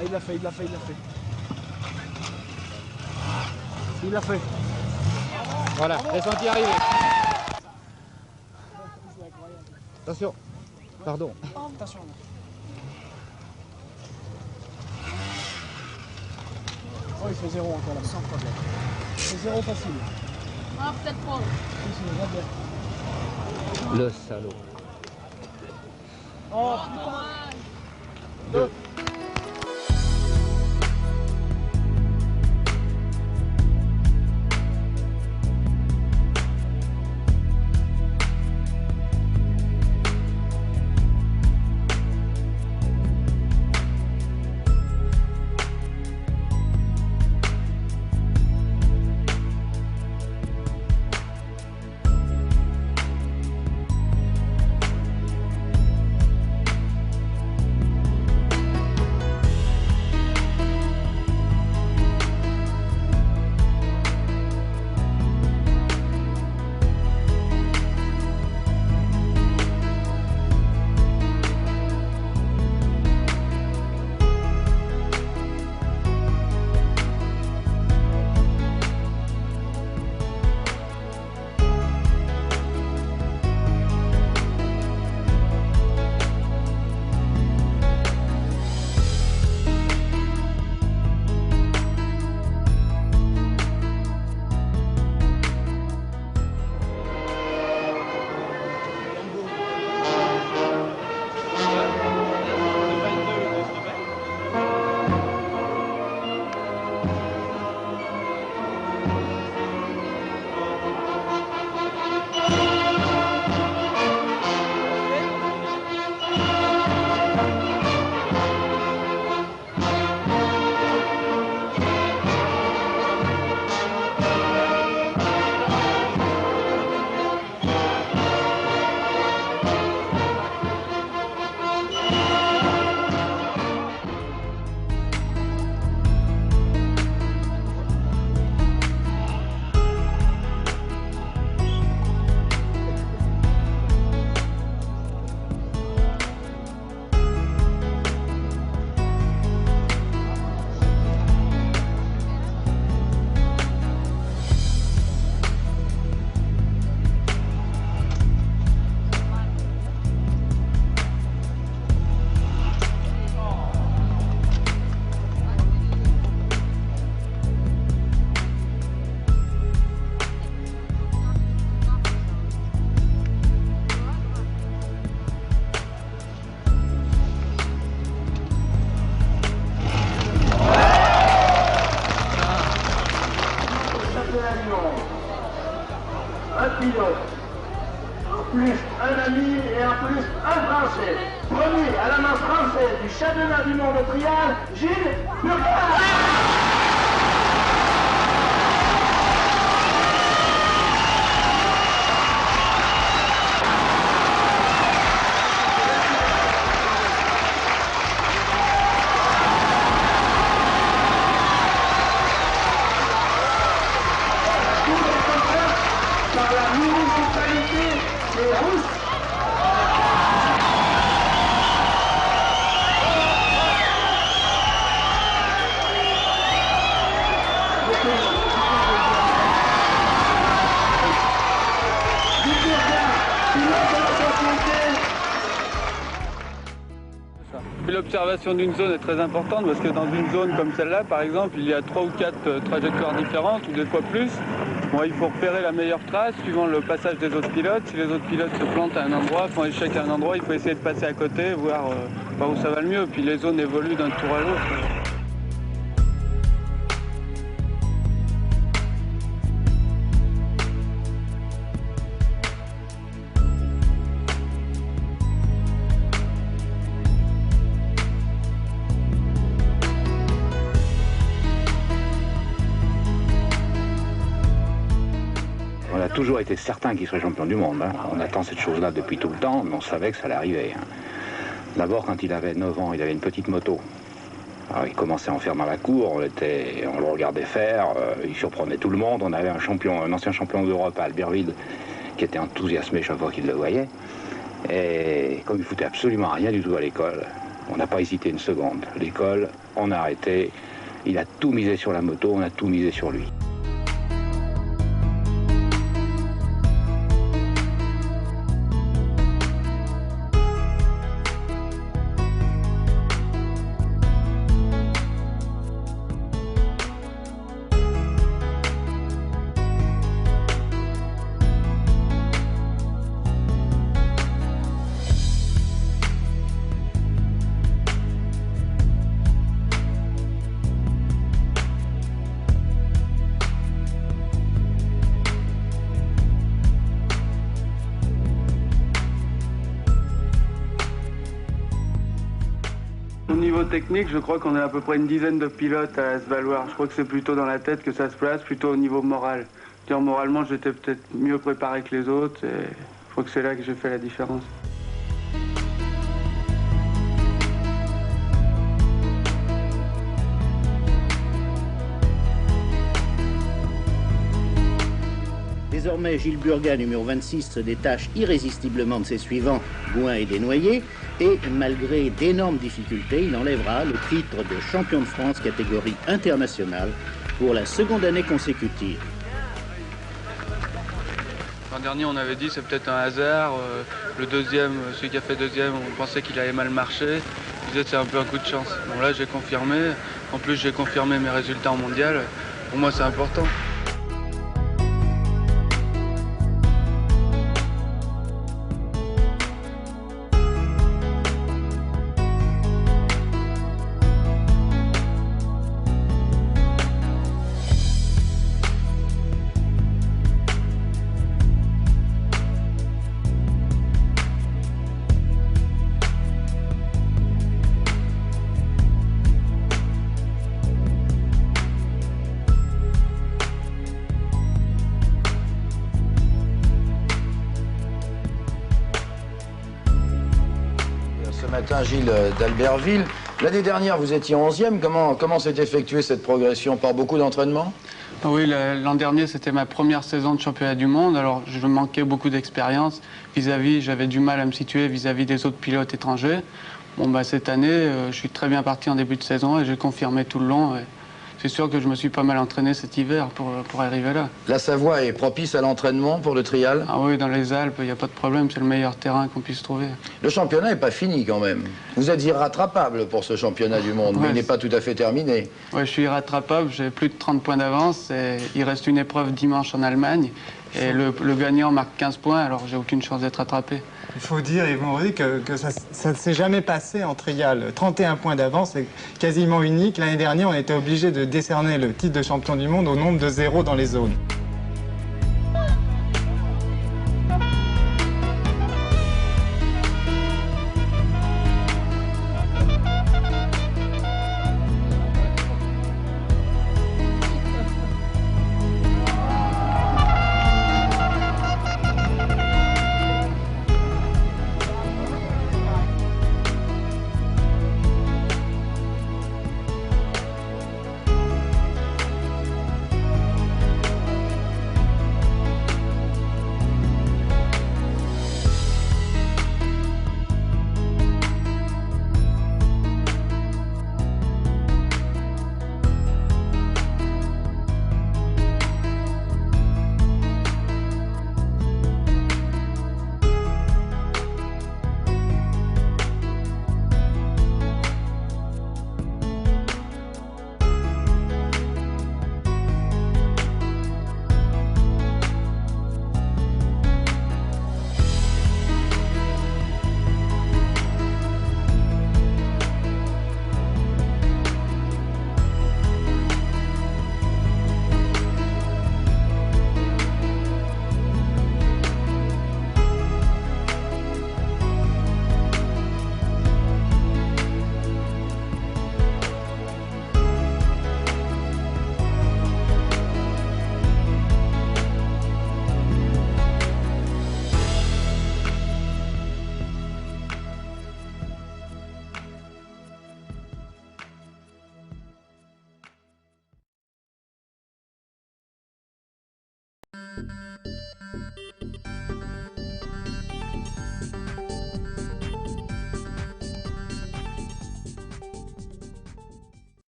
Ah, il l'a fait, il l'a fait, il l'a fait. Il l'a fait. Voilà, les sentiers arrivés. Attention. Pardon. Attention. Oh, il fait 0 encore là, sans problème. C'est 0 facile. Ah, peut-être pas. Si, si, va bien. Le salaud. Oh, Dommage. 2. championnat du monde au trial, Gilles Burgat. Par la municipalité des Rousses. Puis l'observation d'une zone est très importante parce que dans une zone comme celle-là, par exemple, il y a 3 ou 4 trajectoires différentes ou des fois plus. Bon, il faut repérer la meilleure trace suivant le passage des autres pilotes. Si les autres pilotes se plantent à un endroit, font échec à un endroit, il faut essayer de passer à côté, voir où ça va le mieux. Puis les zones évoluent d'un tour à l'autre. On a toujours été certain qu'il serait champion du monde. Hein. On attend cette chose-là depuis tout le temps, mais on savait que ça allait arriver. Hein. D'abord, quand il avait 9 ans, il avait une petite moto. Alors, il commençait à en faire dans la cour, on le regardait faire, il surprenait tout le monde. On avait un ancien champion d'Europe à Albertville qui était enthousiasmé chaque fois qu'il le voyait. Et comme il foutait absolument rien du tout à l'école, on n'a pas hésité une seconde. L'école, on a arrêté, il a tout misé sur la moto, on a tout misé sur lui. Au niveau technique, je crois qu'on est à peu près une dizaine de pilotes à se valoir. Je crois que c'est plutôt dans la tête que ça se place, plutôt au niveau moral. C'est-à-dire, moralement, j'étais peut-être mieux préparé que les autres et je crois que c'est là que j'ai fait la différence. Désormais, Gilles Burgat, numéro 26, se détache irrésistiblement de ses suivants, Gouin et Desnoyers, et malgré d'énormes difficultés, il enlèvera le titre de champion de France catégorie internationale pour la seconde année consécutive. L'an dernier, on avait dit c'est peut-être un hasard. Le deuxième, celui qui a fait deuxième, on pensait qu'il allait mal marcher. Je disais c'est un peu un coup de chance. Bon là, j'ai confirmé. En plus, j'ai confirmé mes résultats en mondial. Pour moi, c'est important. Ce matin, Gilles d'Albertville. L'année dernière, vous étiez 11e. Comment s'est effectuée cette progression? Par beaucoup d'entraînement? Oui, l'an dernier, c'était ma première saison de championnat du monde. Alors, je manquais beaucoup d'expérience. J'avais du mal à me situer vis-à-vis des autres pilotes étrangers. Bon, bah, cette année, je suis très bien parti en début de saison et j'ai confirmé tout le long. C'est sûr que je me suis pas mal entraîné cet hiver pour arriver là. La Savoie est propice à l'entraînement pour le trial? Ah oui, dans les Alpes, il n'y a pas de problème. C'est le meilleur terrain qu'on puisse trouver. Le championnat n'est pas fini quand même. Vous êtes irrattrapable pour ce championnat du monde, mais il n'est pas tout à fait terminé. Oui, je suis irrattrapable. J'ai plus de 30 points d'avance. Il reste une épreuve dimanche en Allemagne. Et le gagnant marque 15 points, alors j'ai aucune chance d'être rattrapé. Il faut dire, Yvon Rodé, que ça ne s'est jamais passé en trial. 31 points d'avance, c'est quasiment unique. L'année dernière, on était obligé de décerner le titre de champion du monde au nombre de zéros dans les zones.